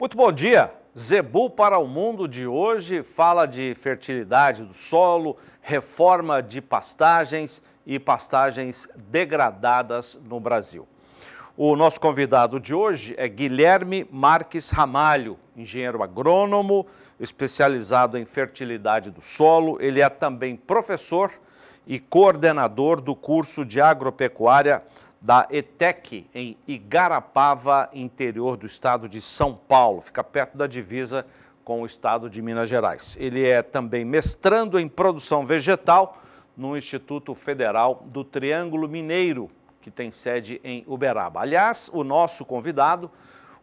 Muito bom dia! Zebu para o Mundo de hoje fala de fertilidade do solo, reforma de pastagens e pastagens degradadas no Brasil. O nosso convidado de hoje é Guilherme Marques Ramalho, engenheiro agrônomo, especializado em fertilidade do solo. Ele é também professor e coordenador do curso de agropecuária da ETEC, em Igarapava, interior do estado de São Paulo, fica perto da divisa com o estado de Minas Gerais. Ele é também mestrando em produção vegetal no Instituto Federal do Triângulo Mineiro, que tem sede em Uberaba. Aliás, o nosso convidado,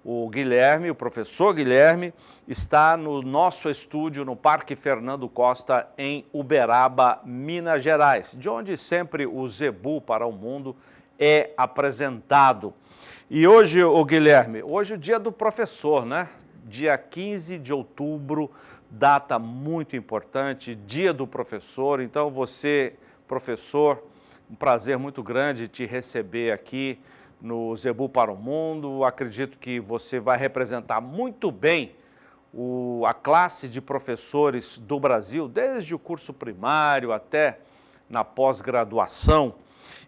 o Guilherme, o professor Guilherme, está no nosso estúdio no Parque Fernando Costa, em Uberaba, Minas Gerais, de onde sempre o Zebu para o Mundo é apresentado. E hoje, o Guilherme, hoje é o dia do professor, né? Dia 15 de outubro, data muito importante, dia do professor. Então você, professor, um prazer muito grande te receber aqui no Zebu para o Mundo. Acredito que você vai representar muito bem a classe de professores do Brasil, desde o curso primário até na pós-graduação.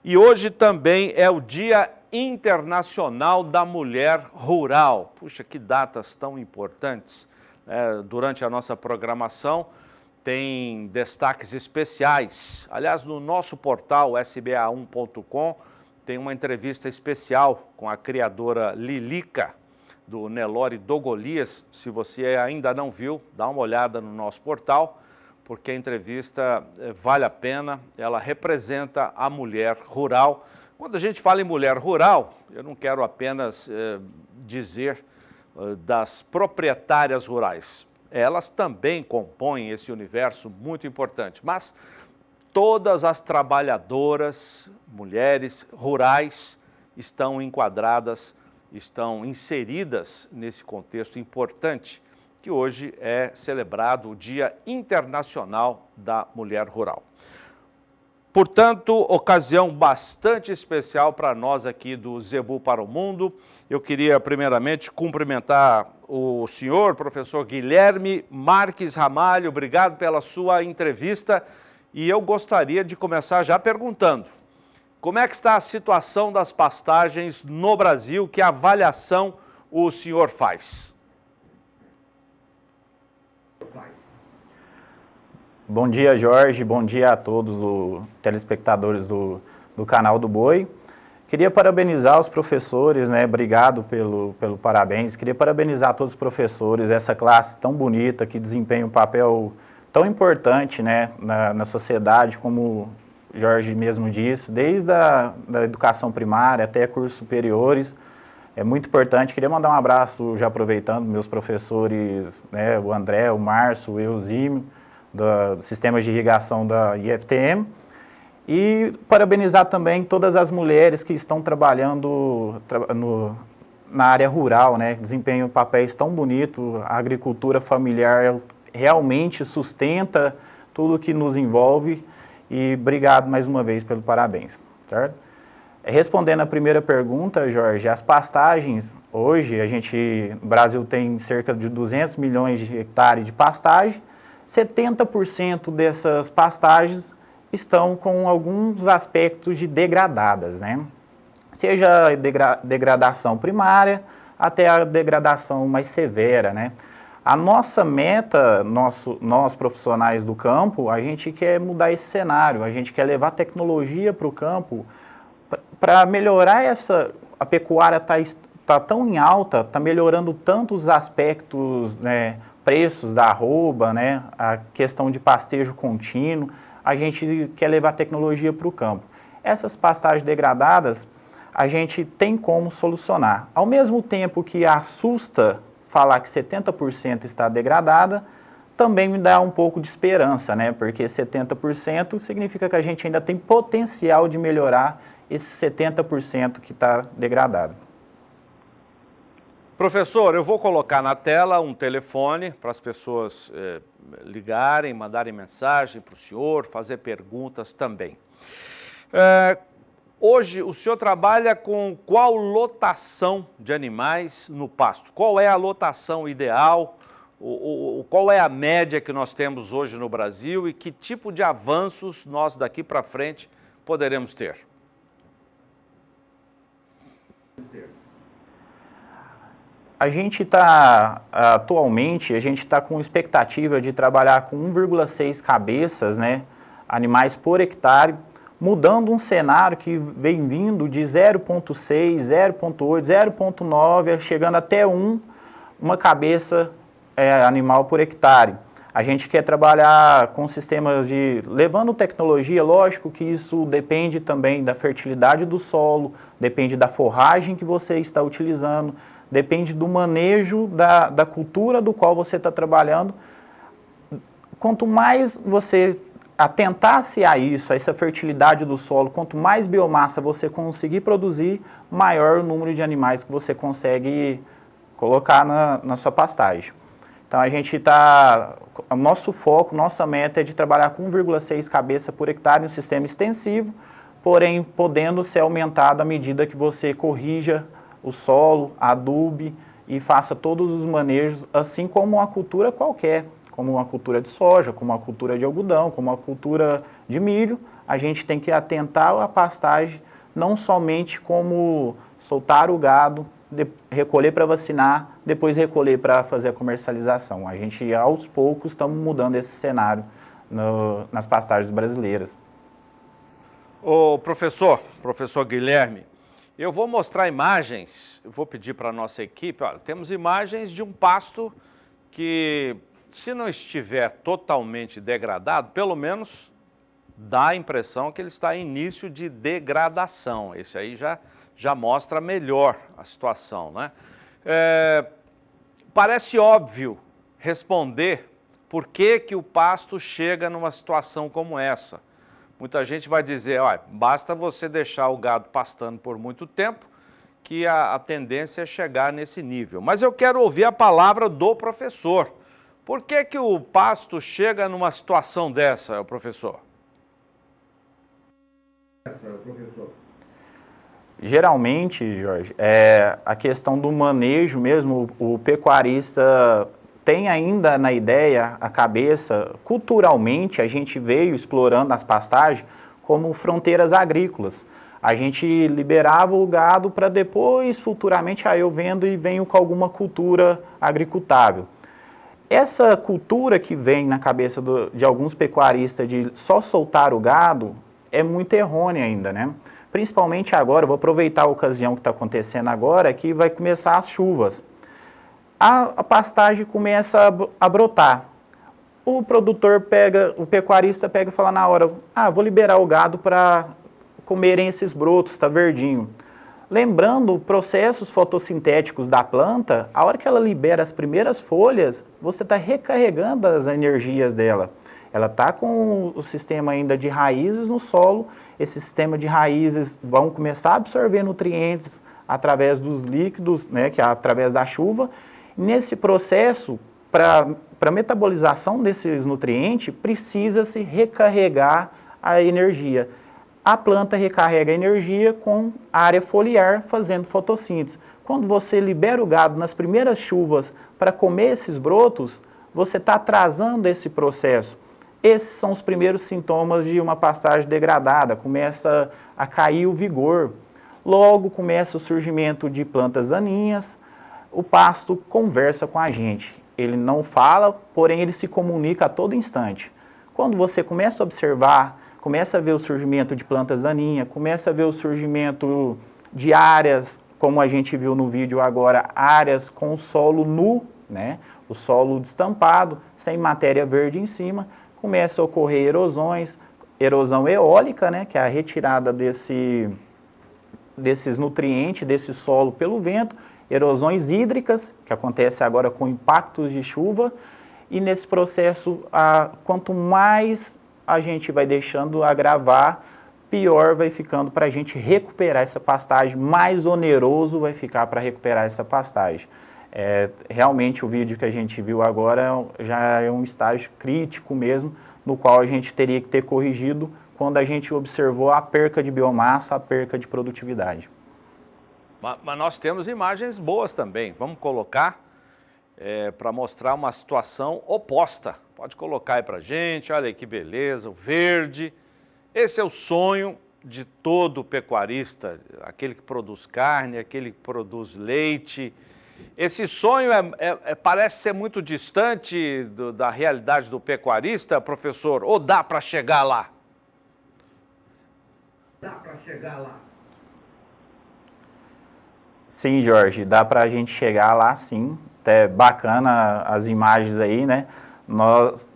E hoje também é o Dia Internacional da Mulher Rural. Puxa, que datas tão importantes. Durante a nossa programação tem destaques especiais. Aliás, no nosso portal sba1.com tem uma entrevista especial com a criadora Lilica, do Nelore do Golias. Se você ainda não viu, dá uma olhada no nosso portal, porque a entrevista vale a pena, ela representa a mulher rural. Quando a gente fala em mulher rural, eu não quero apenas dizer das proprietárias rurais. Elas também compõem esse universo muito importante, mas todas as trabalhadoras, mulheres rurais, estão enquadradas, estão inseridas nesse contexto importante, que hoje é celebrado o Dia Internacional da Mulher Rural. Portanto, ocasião bastante especial para nós aqui do Zebu para o Mundo. Eu queria primeiramente cumprimentar o senhor, professor Guilherme Marques Ramalho, obrigado pela sua entrevista. E eu gostaria de começar já perguntando, como é que está a situação das pastagens no Brasil? Que avaliação o senhor faz? Bom dia, Jorge. Bom dia a todos os telespectadores do canal do Boi. Queria parabenizar os professores, né? Obrigado pelo parabéns. Queria parabenizar todos os professores, essa classe tão bonita que desempenha um papel tão importante, né, na sociedade, como o Jorge mesmo disse, desde da educação primária até cursos superiores. É muito importante. Queria mandar um abraço, já aproveitando, meus professores, né, o André, o Márcio, o Eusímio, do Sistemas de Irrigação da IFTM, e parabenizar também todas as mulheres que estão trabalhando na área rural, né, desempenham papéis tão bonitos. A agricultura familiar realmente sustenta tudo que nos envolve, e obrigado mais uma vez pelo parabéns, certo? Respondendo a primeira pergunta, Jorge, as pastagens, hoje o Brasil tem cerca de 200 milhões de hectares de pastagem. 70% dessas pastagens estão com alguns aspectos de degradadas, né? Seja a degradação primária até a degradação mais severa, né? A nossa meta, nós profissionais do campo, a gente quer mudar esse cenário, a gente quer levar tecnologia para o campo para melhorar a pecuária tá tão em alta, está melhorando tantos aspectos, né? Preços da arroba, né, a questão de pastejo contínuo, a gente quer levar tecnologia para o campo. Essas pastagens degradadas, a gente tem como solucionar. Ao mesmo tempo que assusta falar que 70% está degradada, também me dá um pouco de esperança, né, porque 70% significa que a gente ainda tem potencial de melhorar esse 70% que está degradado. Professor, eu vou colocar na tela um telefone para as pessoas ligarem, mandarem mensagem para o senhor, fazer perguntas também. Hoje, o senhor trabalha com qual lotação de animais no pasto? Qual é a lotação ideal? Qual é a média que nós temos hoje no Brasil e que tipo de avanços nós daqui para frente poderemos ter? A gente está, atualmente, a gente está com expectativa de trabalhar com 1,6 cabeças, né, animais por hectare, mudando um cenário que vem vindo de 0,6, 0,8, 0,9, chegando até uma cabeça animal por hectare. A gente quer trabalhar com sistemas levando tecnologia, lógico que isso depende também da fertilidade do solo, depende da forragem que você está utilizando, depende do manejo da cultura do qual você está trabalhando. Quanto mais você atentar-se a isso, a essa fertilidade do solo, quanto mais biomassa você conseguir produzir, maior o número de animais que você consegue colocar na sua pastagem. Então a gente está, o nosso foco, nossa meta é de trabalhar com 1,6 cabeça por hectare em um sistema extensivo, porém podendo ser aumentado à medida que você corrija o solo, adube e faça todos os manejos, assim como uma cultura qualquer, como uma cultura de soja, como uma cultura de algodão, como uma cultura de milho. A gente tem que atentar à pastagem, não somente como soltar o gado, recolher para vacinar, depois recolher para fazer a comercialização. A gente, aos poucos, estamos mudando esse cenário nas pastagens brasileiras. Ô professor Guilherme, eu vou mostrar imagens, eu vou pedir para a nossa equipe, olha, temos imagens de um pasto que, se não estiver totalmente degradado, pelo menos dá a impressão que ele está em início de degradação. Esse aí já mostra melhor a situação, né? Parece óbvio responder por que o pasto chega numa situação como essa. Muita gente vai dizer, olha, basta você deixar o gado pastando por muito tempo que a tendência é chegar nesse nível. Mas eu quero ouvir a palavra do professor. Por que o pasto chega numa situação dessa, professor? Geralmente, Jorge, a questão do manejo mesmo, o pecuarista tem ainda na ideia, a cabeça, culturalmente a gente veio explorando as pastagens como fronteiras agrícolas. A gente liberava o gado para depois, futuramente, eu vendo e venho com alguma cultura agricultável. Essa cultura que vem na cabeça de alguns pecuaristas de só soltar o gado é muito errônea ainda, né? Principalmente agora, vou aproveitar a ocasião que está acontecendo agora, que vai começar as chuvas. A pastagem começa a brotar. O pecuarista pega e fala na hora, vou liberar o gado para comerem esses brotos, está verdinho. Lembrando, processos fotossintéticos da planta, a hora que ela libera as primeiras folhas, você está recarregando as energias dela. Ela está com o sistema ainda de raízes no solo, esse sistema de raízes vão começar a absorver nutrientes através dos líquidos, né, que é através da chuva. Nesse processo, para metabolização desses nutrientes, precisa-se recarregar a energia. A planta recarrega a energia com a área foliar fazendo fotossíntese. Quando você libera o gado nas primeiras chuvas para comer esses brotos, você está atrasando esse processo. Esses são os primeiros sintomas de uma pastagem degradada, começa a cair o vigor. Logo começa o surgimento de plantas daninhas, o pasto conversa com a gente. Ele não fala, porém ele se comunica a todo instante. Quando você começa a observar, começa a ver o surgimento de plantas daninhas, começa a ver o surgimento de áreas, como a gente viu no vídeo agora, áreas com o solo nu, né? O solo destampado, sem matéria verde em cima, começa a ocorrer erosões, erosão eólica, né? Que é a retirada desses nutrientes, desse solo pelo vento, erosões hídricas, que acontece agora com impactos de chuva, e nesse processo, quanto mais a gente vai deixando agravar, pior vai ficando para a gente recuperar essa pastagem, mais oneroso vai ficar para recuperar essa pastagem. Realmente o vídeo que a gente viu agora já é um estágio crítico mesmo, no qual a gente teria que ter corrigido quando a gente observou a perca de biomassa, a perca de produtividade. Mas nós temos imagens boas também. Vamos colocar para mostrar uma situação oposta. Pode colocar aí para gente, olha aí que beleza, o verde. Esse é o sonho de todo pecuarista, aquele que produz carne, aquele que produz leite. Esse sonho parece ser muito distante da realidade do pecuarista, professor, ou dá para chegar lá? Dá para chegar lá. Sim, Jorge, dá para a gente chegar lá sim. Até bacana as imagens aí, né?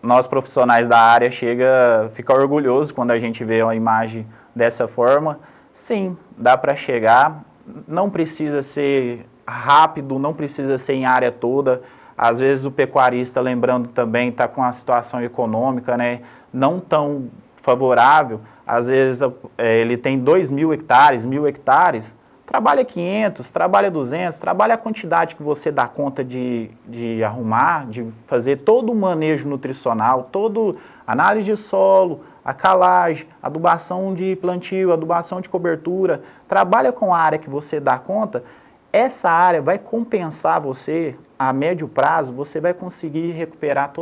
Nós profissionais da área fica orgulhoso quando a gente vê uma imagem dessa forma. Sim, dá para chegar, não precisa ser rápido, não precisa ser em área toda. Às vezes o pecuarista, lembrando também, está com uma situação econômica, né, não tão favorável. Às vezes ele tem 2.000 hectares, 1.000 hectares, trabalha 500, trabalha 200, trabalha a quantidade que você dá conta de arrumar, de fazer todo o manejo nutricional, todo análise de solo, a calagem, adubação de plantio, adubação de cobertura, trabalha com a área que você dá conta, essa área vai compensar você, a médio prazo, você vai conseguir recuperar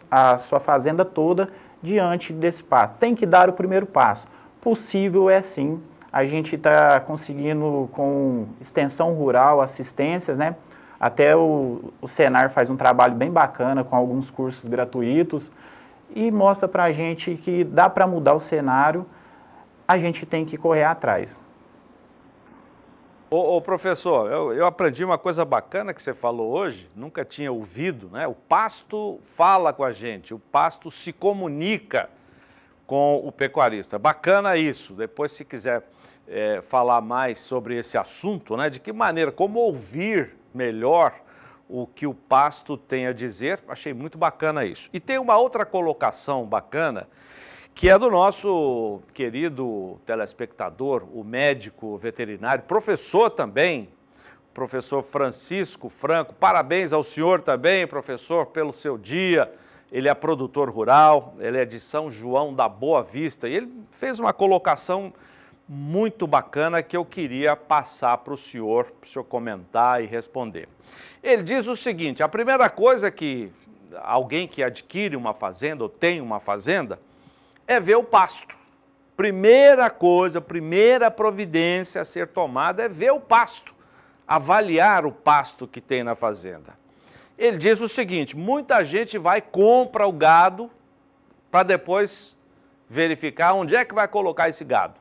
a sua fazenda toda diante desse passo. Tem que dar o primeiro passo. Possível é sim. A gente está conseguindo com extensão rural, assistências, né? Até o Senar faz um trabalho bem bacana com alguns cursos gratuitos e mostra para a gente que dá para mudar o cenário, a gente tem que correr atrás. Ô professor, eu aprendi uma coisa bacana que você falou hoje, nunca tinha ouvido, né? O pasto fala com a gente, o pasto se comunica com o pecuarista. Bacana isso, depois se quiser falar mais sobre esse assunto, né? De que maneira, como ouvir melhor o que o pasto tem a dizer, achei muito bacana isso. E tem uma outra colocação bacana, que é do nosso querido telespectador, o médico veterinário, professor também, professor Francisco Franco. Parabéns ao senhor também, professor, pelo seu dia. Ele é produtor rural, ele é de São João da Boa Vista e ele fez uma colocação muito bacana que eu queria passar para o senhor comentar e responder. Ele diz o seguinte: a primeira coisa que alguém que adquire uma fazenda ou tem uma fazenda é ver o pasto. Primeira coisa, primeira providência a ser tomada é ver o pasto, avaliar o pasto que tem na fazenda. Ele diz o seguinte: muita gente vai e compra o gado para depois verificar onde é que vai colocar esse gado.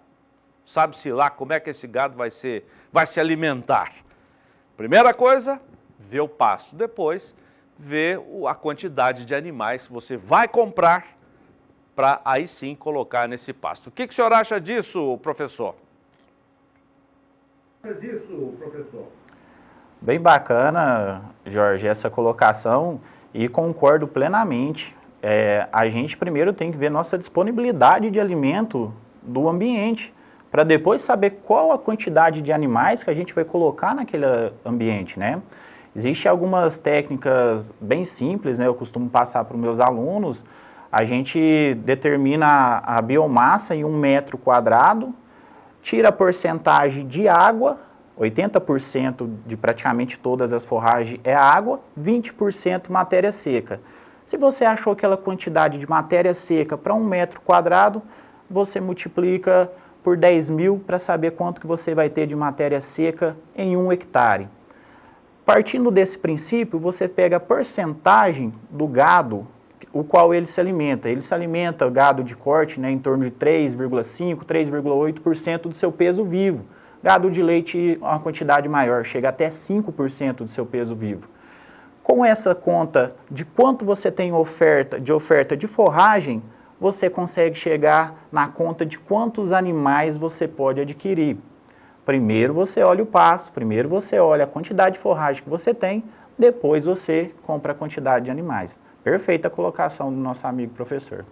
Sabe-se lá como é que esse gado vai se alimentar. Primeira coisa, ver o pasto. Depois, ver a quantidade de animais que você vai comprar para aí sim colocar nesse pasto. O que o senhor acha disso, professor? Bem bacana, Jorge, essa colocação e concordo plenamente. A gente primeiro tem que ver nossa disponibilidade de alimento do ambiente, para depois saber qual a quantidade de animais que a gente vai colocar naquele ambiente, né? Existem algumas técnicas bem simples, né? Eu costumo passar para os meus alunos. A gente determina a biomassa em 1 metro quadrado, tira a porcentagem de água, 80% de praticamente todas as forragens é água, 20% matéria seca. Se você achou aquela quantidade de matéria seca para 1 metro quadrado, você multiplica por 10.000 para saber quanto que você vai ter de matéria seca em 1 hectare. Partindo desse princípio, você pega a porcentagem do gado o qual ele se alimenta. Ele se alimenta, gado de corte, né, em torno de 3,5%, 3,8% do seu peso vivo. Gado de leite, uma quantidade maior, chega até 5% do seu peso vivo. Com essa conta de quanto você tem de oferta de forragem, você consegue chegar na conta de quantos animais você pode adquirir. Primeiro você olha o pasto, primeiro você olha a quantidade de forragem que você tem, depois você compra a quantidade de animais. Perfeita a colocação do nosso amigo professor.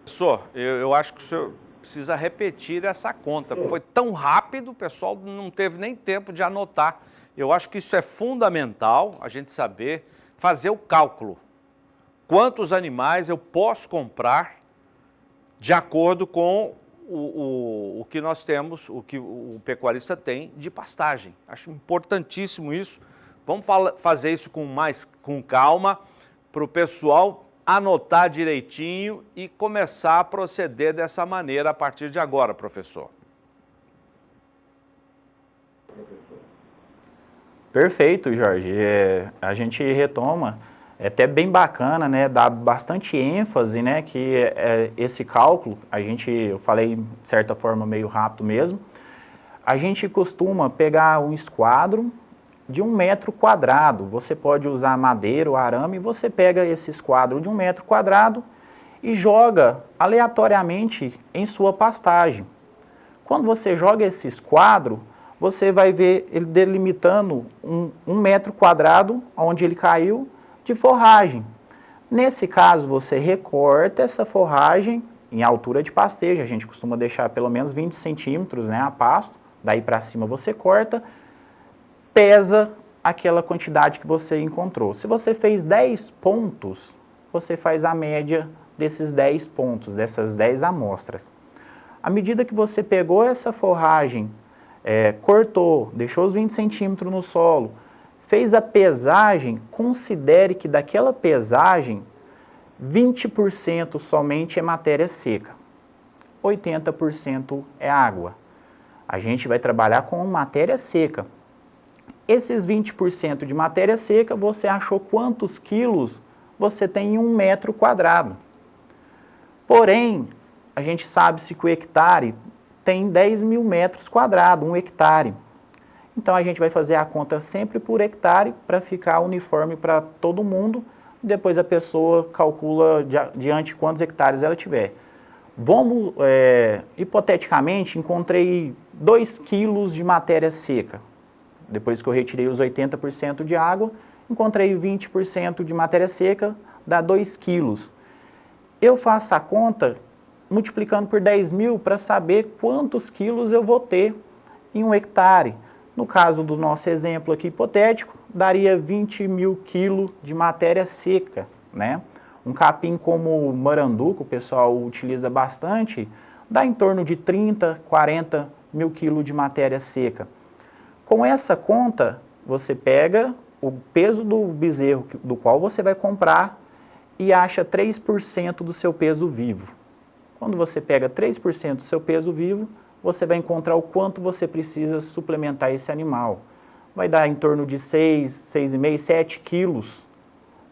Professor, eu acho que o senhor precisa repetir essa conta. Foi tão rápido, o pessoal não teve nem tempo de anotar. Eu acho que isso é fundamental, a gente saber fazer o cálculo. Quantos animais eu posso comprar de acordo com o que nós temos, o que o pecuarista tem de pastagem. Acho importantíssimo isso. Vamos fazer isso com calma, para o pessoal anotar direitinho e começar a proceder dessa maneira a partir de agora, professor. Perfeito, Jorge. A gente retoma, é até bem bacana, né? Dá bastante ênfase, né? Que esse cálculo, eu falei de certa forma meio rápido mesmo, a gente costuma pegar um esquadro de 1 metro quadrado. Você pode usar madeira ou arame, você pega esse esquadro de 1 metro quadrado e joga aleatoriamente em sua pastagem. Quando você joga esse esquadro, você vai ver ele delimitando 1 metro quadrado, onde ele caiu, de forragem. Nesse caso, você recorta essa forragem em altura de pastejo. A gente costuma deixar pelo menos 20 centímetros, né, a pasto. Daí para cima você corta, pesa aquela quantidade que você encontrou. Se você fez 10 pontos, você faz a média desses 10 pontos, dessas 10 amostras. À medida que você pegou essa forragem, cortou, deixou os 20 centímetros no solo, fez a pesagem, considere que daquela pesagem, 20% somente é matéria seca, 80% é água. A gente vai trabalhar com matéria seca. Esses 20% de matéria seca, você achou quantos quilos você tem em 1 metro quadrado. Porém, a gente sabe-se que o hectare tem 10 mil metros quadrados, 1 hectare. Então, a gente vai fazer a conta sempre por hectare para ficar uniforme para todo mundo. Depois a pessoa calcula diante quantos hectares ela tiver. Vamos, hipoteticamente, encontrei 2 quilos de matéria seca. Depois que eu retirei os 80% de água, encontrei 20% de matéria seca, dá 2 quilos. Eu faço a conta multiplicando por 10 mil para saber quantos quilos eu vou ter em 1 hectare. No caso do nosso exemplo aqui hipotético, daria 20 mil quilos de matéria seca, né? Um capim como o marandu, que o pessoal utiliza bastante, dá em torno de 30, 40 mil quilos de matéria seca. Com essa conta, você pega o peso do bezerro do qual você vai comprar e acha 3% do seu peso vivo. Quando você pega 3% do seu peso vivo, você vai encontrar o quanto você precisa suplementar esse animal. Vai dar em torno de 6, 6,5, 7 quilos.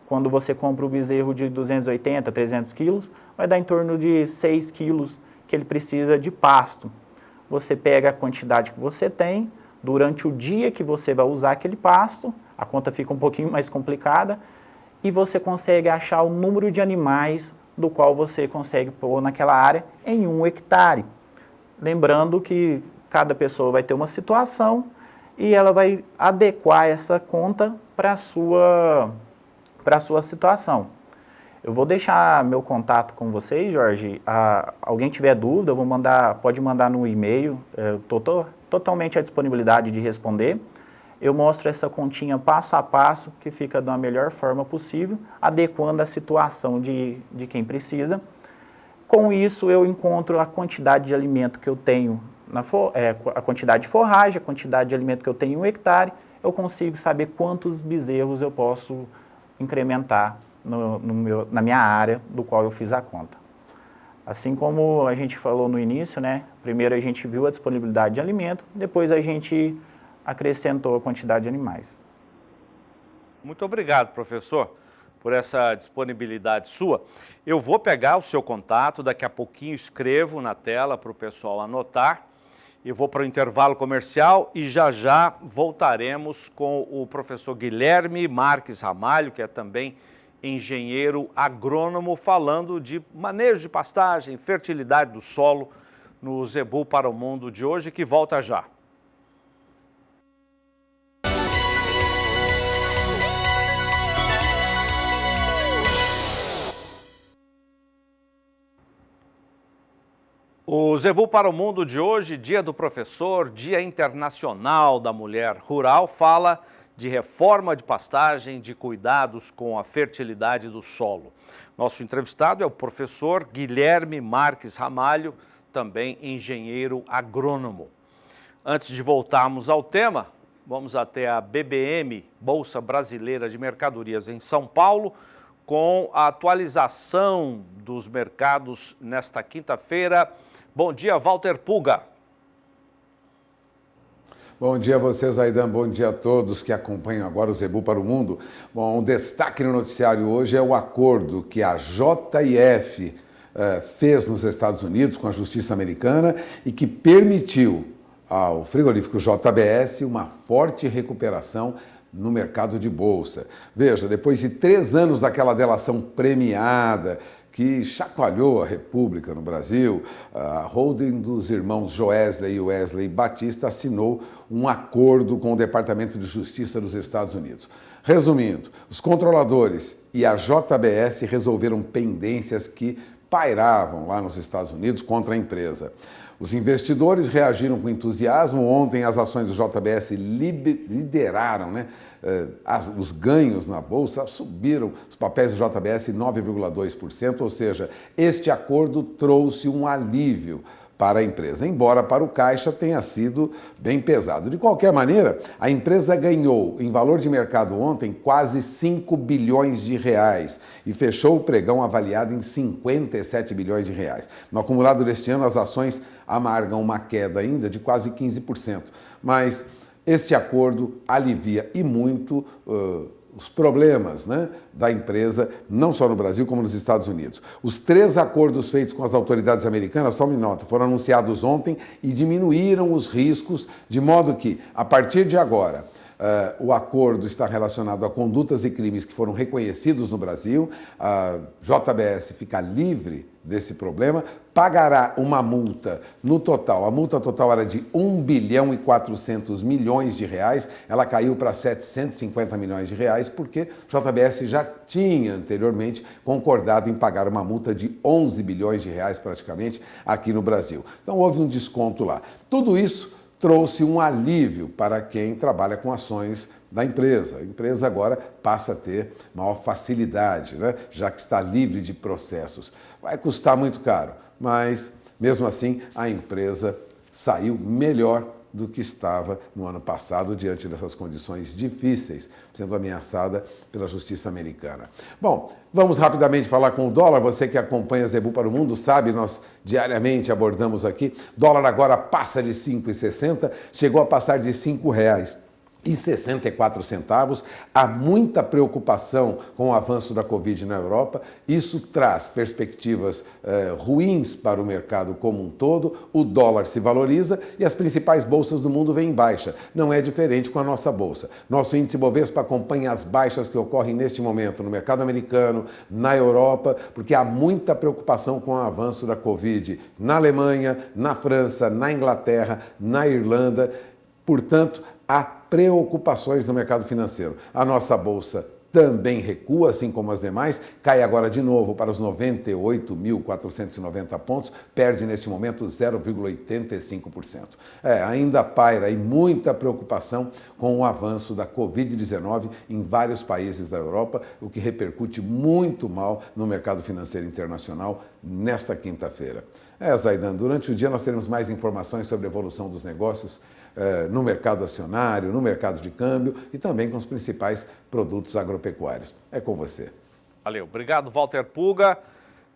Quando você compra o bezerro de 280, 300 quilos, vai dar em torno de 6 quilos que ele precisa de pasto. Você pega a quantidade que você tem, durante o dia que você vai usar aquele pasto, a conta fica um pouquinho mais complicada, e você consegue achar o número de animais do qual você consegue pôr naquela área em 1 hectare. Lembrando que cada pessoa vai ter uma situação e ela vai adequar essa conta para a sua situação. Eu vou deixar meu contato com vocês, Jorge. Alguém tiver dúvida, pode mandar no e-mail. Estou totalmente à disponibilidade de responder. Eu mostro essa continha passo a passo, que fica da melhor forma possível, adequando a situação de quem precisa. Com isso, eu encontro a quantidade de alimento que eu tenho, a quantidade de forragem, a quantidade de alimento que eu tenho em 1 hectare, eu consigo saber quantos bezerros eu posso incrementar na minha área do qual eu fiz a conta. Assim como a gente falou no início, né? Primeiro a gente viu a disponibilidade de alimento, depois a gente acrescentou a quantidade de animais. Muito obrigado, professor, por essa disponibilidade sua. Eu vou pegar o seu contato, daqui a pouquinho escrevo na tela para o pessoal anotar. Eu vou para o intervalo comercial e já voltaremos com o professor Guilherme Marques Ramalho, que é também engenheiro agrônomo, falando de manejo de pastagem, fertilidade do solo no Zebu para o Mundo de hoje, que volta já. O Zebu para o Mundo de hoje, Dia do Professor, Dia Internacional da Mulher Rural, fala de reforma de pastagem, de cuidados com a fertilidade do solo. Nosso entrevistado é o professor Guilherme Marques Ramalho, também engenheiro agrônomo. Antes de voltarmos ao tema, vamos até a BBM, Bolsa Brasileira de Mercadorias em São Paulo, com a atualização dos mercados nesta quinta-feira. Bom dia, Walter Puga. Bom dia a vocês, Aidan. Bom dia a todos que acompanham agora o Zebu para o Mundo. Bom, o destaque no noticiário hoje é o acordo que a JF fez nos Estados Unidos com a Justiça Americana e que permitiu ao frigorífico JBS uma forte recuperação no mercado de bolsa. Veja, depois de 3 anos daquela delação premiada que chacoalhou a República no Brasil, a holding dos irmãos Joesley e Wesley Batista assinou um acordo com o Departamento de Justiça dos Estados Unidos. Resumindo, os controladores e a JBS resolveram pendências que pairavam lá nos Estados Unidos contra a empresa. Os investidores reagiram com entusiasmo. Ontem as ações do JBS lideraram, os ganhos na Bolsa, subiram os papéis do JBS 9,2%, ou seja, este acordo trouxe um alívio para a empresa, embora para o caixa tenha sido bem pesado. De qualquer maneira, a empresa ganhou em valor de mercado ontem quase 5 bilhões de reais e fechou o pregão avaliado em 57 bilhões de reais. No acumulado deste ano, as ações amargam uma queda ainda de quase 15%, mas este acordo alivia e muito os problemas da empresa, não só no Brasil, como nos Estados Unidos. Os 3 acordos feitos com as autoridades americanas, tome nota, foram anunciados ontem e diminuíram os riscos, de modo que, a partir de agora, o acordo está relacionado a condutas e crimes que foram reconhecidos no Brasil. A JBS fica livre desse problema, pagará uma multa no total. A multa total era de 1 bilhão e 400 milhões de reais, ela caiu para 750 milhões de reais, porque a JBS já tinha anteriormente concordado em pagar uma multa de 11 bilhões de reais praticamente aqui no Brasil. Então houve um desconto lá. Tudo isso trouxe um alívio para quem trabalha com ações da empresa. A empresa agora passa a ter maior facilidade, já que está livre de processos. Vai custar muito caro, mas mesmo assim a empresa saiu melhor do que estava no ano passado, diante dessas condições difíceis, sendo ameaçada pela justiça americana. Bom, vamos rapidamente falar com o dólar. Você que acompanha Zebu para o Mundo sabe, nós diariamente abordamos aqui. Dólar agora passa de 5,60, chegou a passar de R$ 5,64. Há muita preocupação com o avanço da Covid na Europa. Isso traz perspectivas ruins para o mercado como um todo. O dólar se valoriza e as principais bolsas do mundo vêm em baixa. Não é diferente com a nossa bolsa. Nosso índice Bovespa acompanha as baixas que ocorrem neste momento no mercado americano, na Europa, porque há muita preocupação com o avanço da Covid na Alemanha, na França, na Inglaterra, na Irlanda. Portanto, há preocupações no mercado financeiro. A nossa bolsa também recua, assim como as demais, cai agora de novo para os 98.490 pontos, perde neste momento 0,85%. Ainda paira aí muita preocupação com o avanço da Covid-19 em vários países da Europa, o que repercute muito mal no mercado financeiro internacional nesta quinta-feira. Zaidan, durante o dia nós teremos mais informações sobre a evolução dos negócios no mercado acionário, no mercado de câmbio e também com os principais produtos agropecuários. É com você. Valeu. Obrigado, Walter Puga,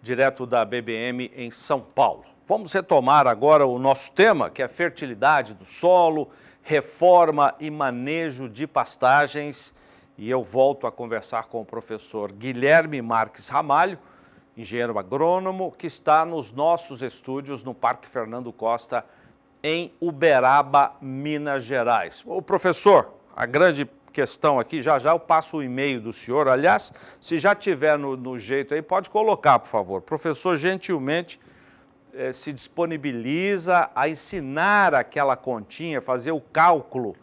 direto da BBM em São Paulo. Vamos retomar agora o nosso tema, que é fertilidade do solo, reforma e manejo de pastagens. E eu volto a conversar com o professor Guilherme Marques Ramalho, engenheiro agrônomo, que está nos nossos estúdios no Parque Fernando Costa, em Uberaba, Minas Gerais. Ô, professor, a grande questão aqui, já eu passo o e-mail do senhor. Aliás, se já tiver no jeito aí, pode colocar, por favor. O professor gentilmente se disponibiliza a ensinar aquela continha, fazer o cálculo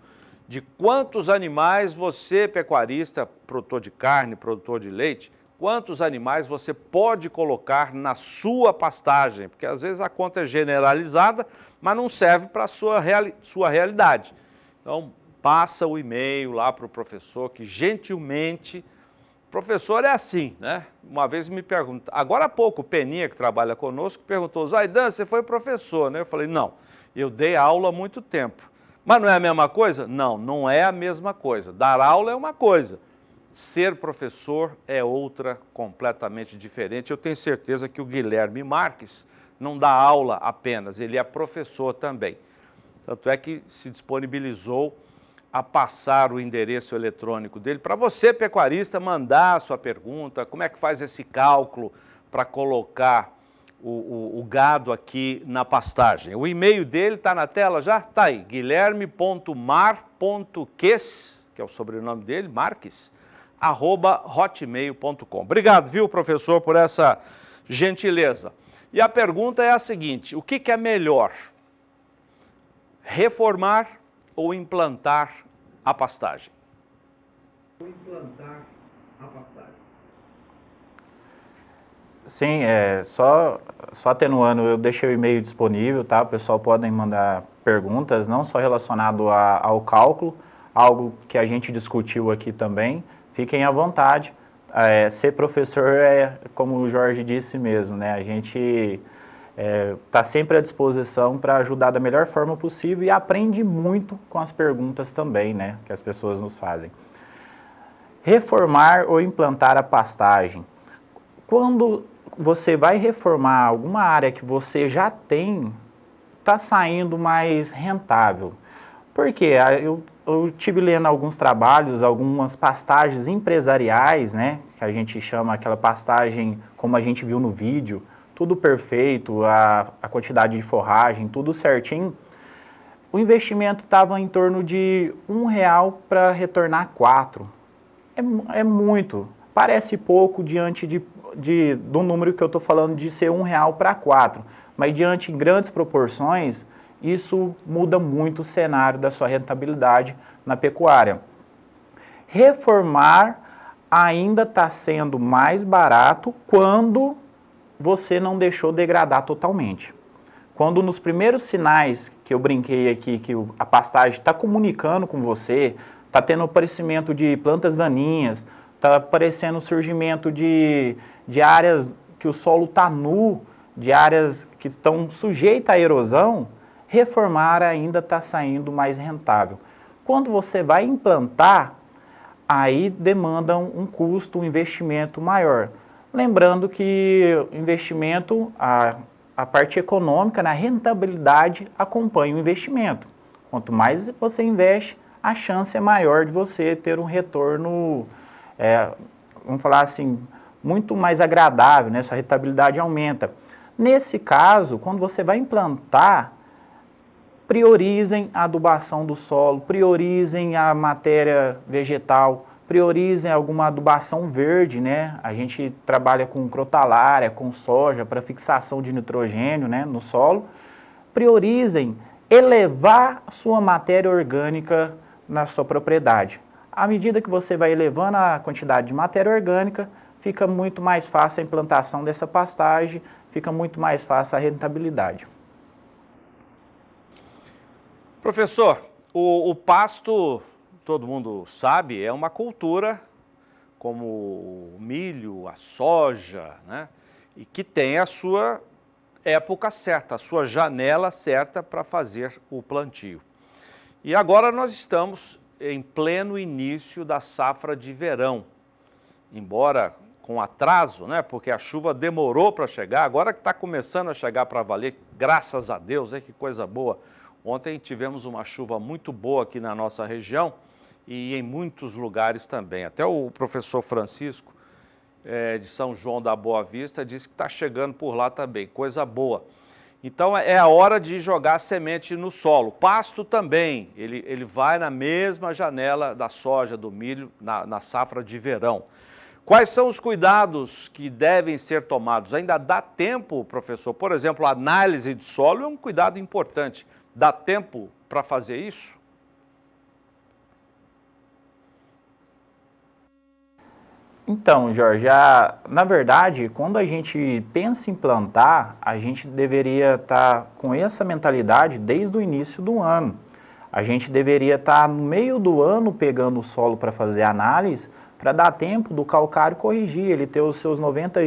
de quantos animais você, pecuarista, produtor de carne, produtor de leite, quantos animais você pode colocar na sua pastagem, porque às vezes a conta é generalizada, mas não serve para a sua realidade. Então, passa o e-mail lá para o professor, que gentilmente, professor é assim, né? Uma vez me pergunta, agora há pouco o Peninha, que trabalha conosco, perguntou, Zaidan, você foi professor, né? Eu falei, não, eu dei aula há muito tempo. Mas não é a mesma coisa? Não, não é a mesma coisa. Dar aula é uma coisa, ser professor é outra completamente diferente. Eu tenho certeza que o Guilherme Marques não dá aula apenas, ele é professor também. Tanto é que se disponibilizou a passar o endereço eletrônico dele para você, pecuarista, mandar a sua pergunta, como é que faz esse cálculo para colocar o gado aqui na pastagem. O e-mail dele está na tela já? Está aí, guilherme.mar.ques, que é o sobrenome dele, Marques, @hotmail.com. Obrigado, viu, professor, por essa gentileza. E a pergunta é a seguinte, o que é melhor? Reformar ou implantar a pastagem? Implantar a pastagem. Sim, só atenuando, eu deixei o e-mail disponível, tá? O pessoal podem mandar perguntas, não só relacionado ao cálculo, algo que a gente discutiu aqui também. Fiquem à vontade. Ser professor como o Jorge disse mesmo, né? A gente está sempre à disposição para ajudar da melhor forma possível e aprende muito com as perguntas também, né? Que as pessoas nos fazem. Reformar ou implantar a pastagem. Quando você vai reformar alguma área que você já tem, está saindo mais rentável. Por quê? Eu tive lendo alguns trabalhos, algumas pastagens empresariais, né? Que a gente chama aquela pastagem como a gente viu no vídeo, tudo perfeito, a quantidade de forragem, tudo certinho. O investimento estava em torno de R$1 para retornar 4. É muito. Parece pouco diante do número que eu estou falando de ser R$1 para 4. Mas diante de grandes proporções, isso muda muito o cenário da sua rentabilidade na pecuária. Reformar ainda está sendo mais barato quando você não deixou degradar totalmente. Quando nos primeiros sinais que eu brinquei aqui, que a pastagem está comunicando com você, está tendo aparecimento de plantas daninhas, está aparecendo o surgimento de áreas que o solo está nu, de áreas que estão sujeitas à erosão, reformar ainda está saindo mais rentável. Quando você vai implantar, aí demanda um custo, um investimento maior. Lembrando que o investimento, a parte econômica, a rentabilidade acompanha o investimento. Quanto mais você investe, a chance é maior de você ter um retorno, vamos falar assim, muito mais agradável, né? Sua rentabilidade aumenta. Nesse caso, quando você vai implantar, priorizem a adubação do solo, priorizem a matéria vegetal, priorizem alguma adubação verde, né? A gente trabalha com crotalária, com soja para fixação de nitrogênio, né, no solo. Priorizem elevar a sua matéria orgânica na sua propriedade. À medida que você vai elevando a quantidade de matéria orgânica, fica muito mais fácil a implantação dessa pastagem, fica muito mais fácil a rentabilidade. Professor, o pasto, todo mundo sabe, é uma cultura como o milho, a soja, né? E que tem a sua época certa, a sua janela certa para fazer o plantio. E agora nós estamos em pleno início da safra de verão, embora com atraso, né? Porque a chuva demorou para chegar, agora que está começando a chegar para valer, graças a Deus, que coisa boa. Ontem tivemos uma chuva muito boa aqui na nossa região e em muitos lugares também. Até o professor Francisco, de São João da Boa Vista, disse que está chegando por lá também, coisa boa. Então é a hora de jogar semente no solo. Pasto também, ele vai na mesma janela da soja, do milho, na safra de verão. Quais são os cuidados que devem ser tomados? Ainda dá tempo, professor? Por exemplo, a análise de solo é um cuidado importante. Dá tempo para fazer isso? Então, Jorge, na verdade, quando a gente pensa em plantar, a gente deveria estar com essa mentalidade desde o início do ano. A gente deveria estar no meio do ano pegando o solo para fazer análise, para dar tempo do calcário corrigir, ele ter os seus 90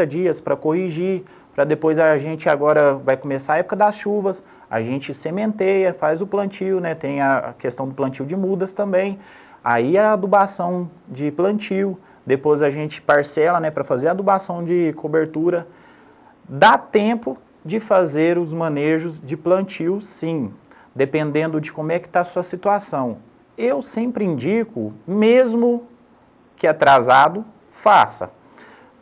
dias para corrigir, para depois a gente agora vai começar a época das chuvas, a gente sementeia, faz o plantio, né? Tem a questão do plantio de mudas também, aí a adubação de plantio, depois a gente parcela, né, para fazer a adubação de cobertura. Dá tempo de fazer os manejos de plantio, sim, dependendo de como é que está a sua situação. Eu sempre indico, mesmo que atrasado, faça.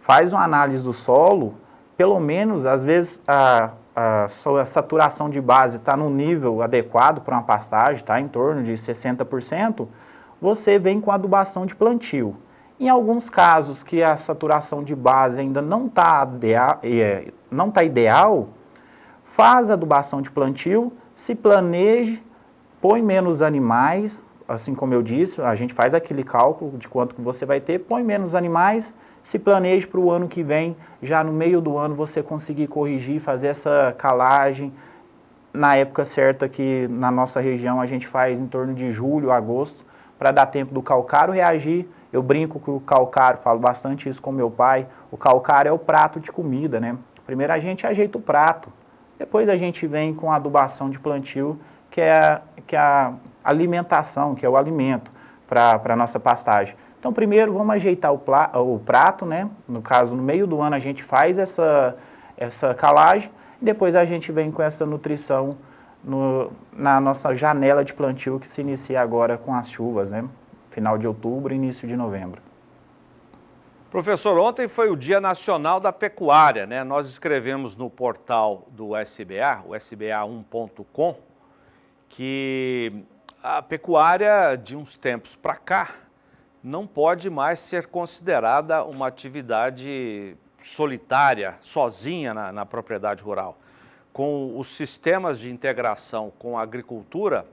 Faz uma análise do solo, pelo menos, às vezes, a sua saturação de base está no nível adequado para uma pastagem, está em torno de 60%, você vem com adubação de plantio. Em alguns casos que a saturação de base ainda não está ideal, faz a adubação de plantio, se planeje, põe menos animais, assim como eu disse, a gente faz aquele cálculo de quanto que você vai ter, põe menos animais, se planeje para o ano que vem, já no meio do ano você conseguir corrigir, fazer essa calagem na época certa que na nossa região a gente faz em torno de julho, agosto, para dar tempo do calcário reagir. Eu brinco que o calcário, falo bastante isso com meu pai, o calcário é o prato de comida, né? Primeiro a gente ajeita o prato, depois a gente vem com a adubação de plantio, que é a alimentação, que é o alimento para a nossa pastagem. Então, primeiro vamos ajeitar o prato, né? No caso, no meio do ano a gente faz essa calagem, e depois a gente vem com essa nutrição na nossa janela de plantio que se inicia agora com as chuvas, né? Final de outubro e início de novembro. Professor, ontem foi o Dia Nacional da Pecuária, né? Nós escrevemos no portal do SBA, o sba1.com, que a pecuária de uns tempos para cá não pode mais ser considerada uma atividade solitária, sozinha na propriedade rural. Com os sistemas de integração com a agricultura,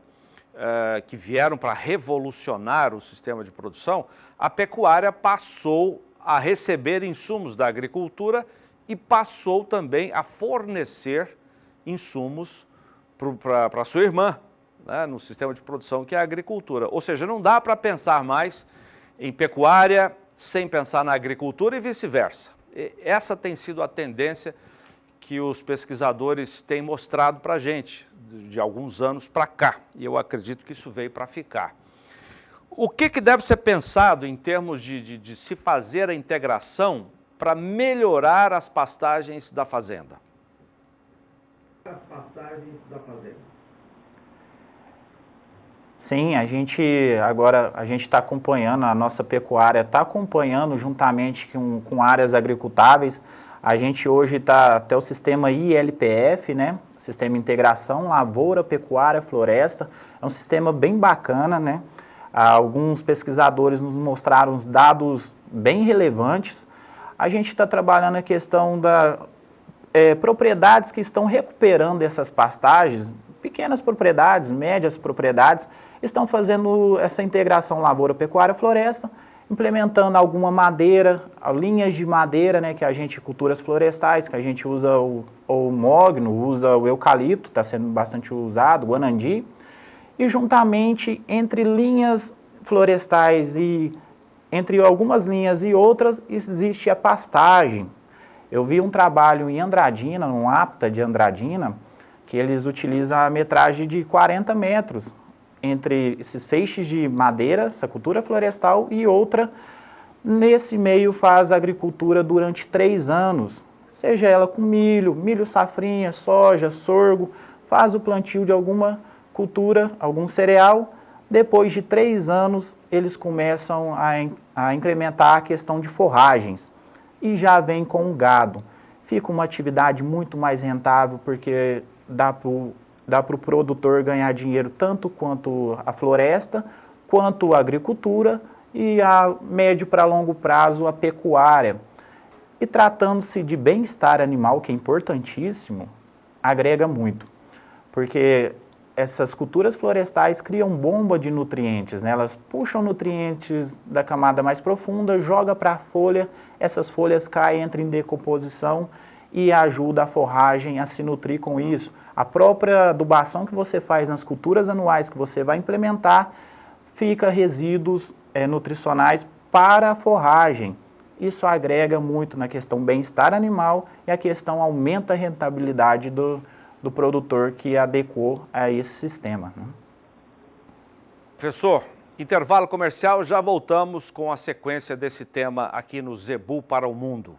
que vieram para revolucionar o sistema de produção, a pecuária passou a receber insumos da agricultura e passou também a fornecer insumos para a sua irmã, né, no sistema de produção que é a agricultura. Ou seja, não dá para pensar mais em pecuária sem pensar na agricultura e vice-versa. Essa tem sido a tendência que os pesquisadores têm mostrado para a gente de alguns anos para cá, e eu acredito que isso veio para ficar. O que deve ser pensado em termos de se fazer a integração para melhorar as pastagens da fazenda? As pastagens da fazenda. Sim, a gente está acompanhando, a nossa pecuária está acompanhando juntamente com áreas agricultáveis. A gente hoje está até o sistema ILPF, né? Sistema Integração Lavoura, Pecuária, Floresta. É um sistema bem bacana, né? Alguns pesquisadores nos mostraram os dados bem relevantes. A gente está trabalhando a questão da propriedades que estão recuperando essas pastagens, pequenas propriedades, médias propriedades, estão fazendo essa integração lavoura, pecuária, floresta, implementando alguma madeira, linhas de madeira, né, que a gente, culturas florestais, que a gente usa o mogno, usa o eucalipto, está sendo bastante usado, o guanandi, e juntamente entre linhas florestais e entre algumas linhas e outras existe a pastagem. Eu vi um trabalho em Andradina, um APTA de Andradina, que eles utilizam a metragem de 40 metros entre esses feixes de madeira, essa cultura florestal, e outra, nesse meio faz agricultura durante 3 anos, seja ela com milho safrinha, soja, sorgo, faz o plantio de alguma cultura, algum cereal, depois de 3 anos eles começam a incrementar a questão de forragens, e já vem com o gado. Fica uma atividade muito mais rentável, porque dá para o produtor ganhar dinheiro tanto quanto a floresta, quanto a agricultura e a médio para longo prazo a pecuária. E tratando-se de bem-estar animal, que é importantíssimo, agrega muito, porque essas culturas florestais criam bomba de nutrientes, né? Elas puxam nutrientes da camada mais profunda, joga para a folha, essas folhas caem, entram em decomposição e ajuda a forragem a se nutrir com isso. A própria adubação que você faz nas culturas anuais que você vai implementar, fica resíduos nutricionais para a forragem. Isso agrega muito na questão bem-estar animal e a questão aumenta a rentabilidade do produtor que adequou a esse sistema, né? Professor, intervalo comercial, já voltamos com a sequência desse tema aqui no Zebu para o Mundo.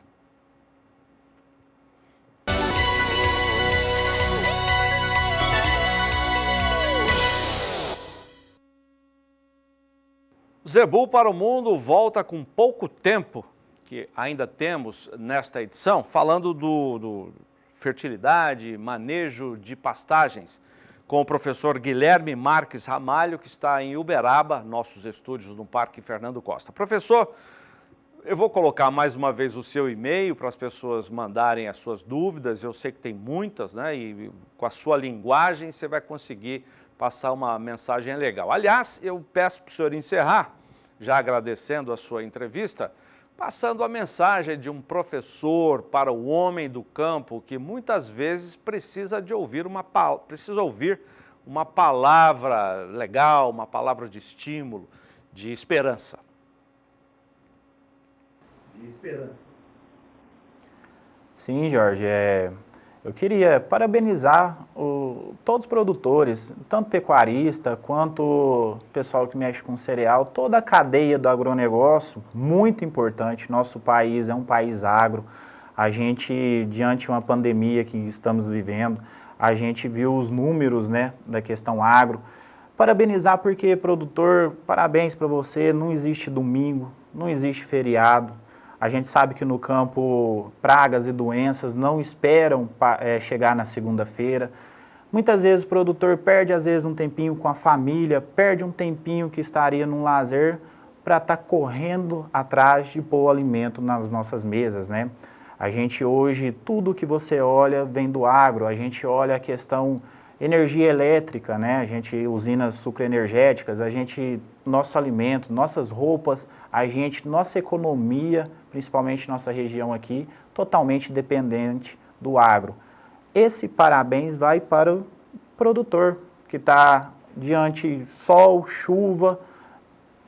Zebu para o Mundo volta com pouco tempo que ainda temos nesta edição, falando do fertilidade, manejo de pastagens, com o professor Guilherme Marques Ramalho, que está em Uberaba, nossos estúdios no Parque Fernando Costa. Professor, eu vou colocar mais uma vez o seu e-mail para as pessoas mandarem as suas dúvidas, eu sei que tem muitas, né? E com a sua linguagem você vai conseguir passar uma mensagem legal. Aliás, eu peço para o senhor encerrar, já agradecendo a sua entrevista, passando a mensagem de um professor para o homem do campo que muitas vezes precisa ouvir uma palavra legal, uma palavra de estímulo, de esperança. Sim, Jorge, eu queria parabenizar todos os produtores, tanto pecuarista quanto pessoal que mexe com cereal, toda a cadeia do agronegócio, muito importante. Nosso país é um país agro, a gente, diante de uma pandemia que estamos vivendo, a gente viu os números, né, da questão agro. Parabenizar porque, produtor, parabéns para você, não existe domingo, não existe feriado. A gente sabe que no campo pragas e doenças não esperam chegar na segunda-feira. Muitas vezes o produtor perde às vezes um tempinho com a família, perde um tempinho que estaria num lazer para estar correndo atrás de pôr o alimento nas nossas mesas, né? A gente hoje, tudo que você olha vem do agro, a gente olha a questão energia elétrica, né? A gente, usinas sucroenergéticas, nosso alimento, nossas roupas, nossa economia, principalmente nossa região aqui, totalmente dependente do agro. Esse parabéns vai para o produtor, que está diante sol, chuva,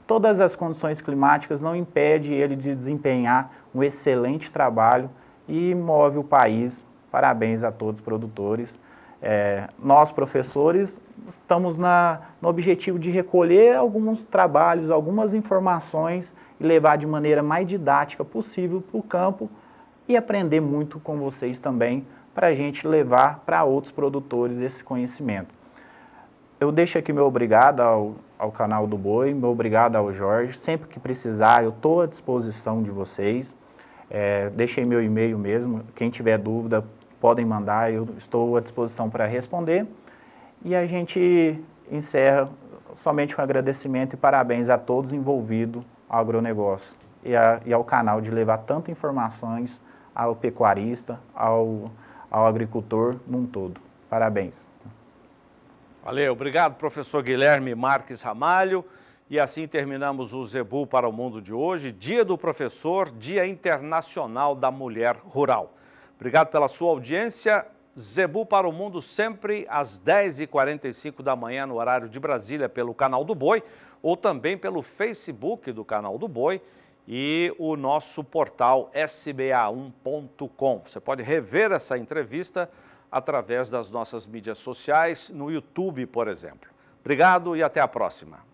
todas as condições climáticas não impedem ele de desempenhar um excelente trabalho e move o país. Parabéns a todos os produtores. Nós, professores, estamos no objetivo de recolher alguns trabalhos, algumas informações e levar de maneira mais didática possível para o campo e aprender muito com vocês também, para a gente levar para outros produtores esse conhecimento. Eu deixo aqui meu obrigado ao canal do Boi, meu obrigado ao Jorge. Sempre que precisar, eu estou à disposição de vocês. Deixei meu e-mail mesmo, quem tiver dúvida, podem mandar, eu estou à disposição para responder. E a gente encerra somente com agradecimento e parabéns a todos envolvidos ao agronegócio e ao canal de levar tantas informações ao pecuarista, ao agricultor num todo. Parabéns. Valeu, obrigado professor Guilherme Marques Ramalho. E assim terminamos o Zebu para o Mundo de hoje, Dia do Professor, Dia Internacional da Mulher Rural. Obrigado pela sua audiência. Zebu para o Mundo sempre às 10h45 da manhã no horário de Brasília pelo Canal do Boi ou também pelo Facebook do Canal do Boi e o nosso portal sba1.com. Você pode rever essa entrevista através das nossas mídias sociais, no YouTube, por exemplo. Obrigado e até a próxima.